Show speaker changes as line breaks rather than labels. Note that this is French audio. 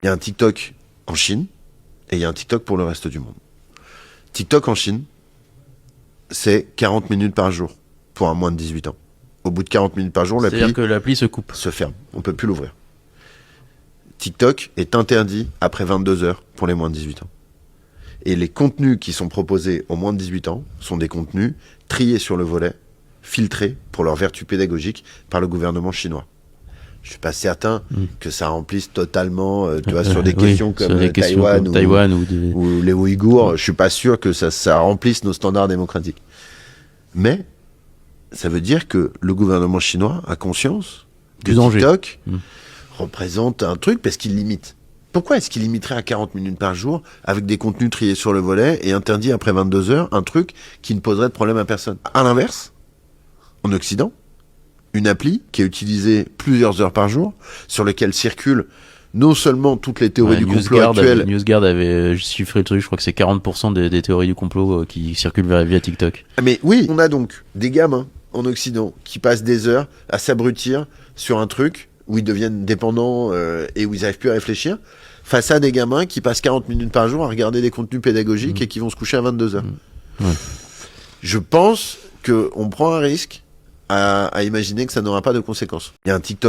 Il y a un TikTok en Chine et il y a un TikTok pour le reste du monde. TikTok en Chine, c'est 40 minutes par jour pour un moins de 18 ans. Au bout de 40 minutes par jour,
C'est-à-dire que l'appli se coupe.
se ferme. On ne peut plus l'ouvrir. TikTok est interdit après 22 heures pour les moins de 18 ans. Et les contenus qui sont proposés aux moins de 18 ans sont des contenus triés sur le volet, filtrés pour leur vertu pédagogique par le gouvernement chinois. Je suis pas certain que ça remplisse totalement, tu vois, sur des questions
sur
comme
des questions
Taïwan,
comme Taïwan ou
ou les Ouïghours, je suis pas sûr que ça remplisse nos standards démocratiques. Mais ça veut dire que le gouvernement chinois a conscience que
Du danger.
TikTok représente un truc parce qu'il limite. Pourquoi est-ce qu'il limiterait à 40 minutes par jour avec des contenus triés sur le volet et interdit après 22 heures un truc qui ne poserait de problème à personne? À l'inverse, en Occident, une appli qui est utilisée plusieurs heures par jour, sur laquelle circulent non seulement toutes les théories du complot actuelles.
NewsGuard avait chiffré le truc, je crois que c'est 40% des théories du complot qui circulent via TikTok.
Mais oui, on a donc des gamins en Occident qui passent des heures à s'abrutir sur un truc où ils deviennent dépendants et où ils n'arrivent plus à réfléchir, face à des gamins qui passent 40 minutes par jour à regarder des contenus pédagogiques et qui vont se coucher à 22 heures.
Ouais.
Je pense qu'on prend un risque à imaginer que ça n'aura pas de conséquences. Il y a un TikTok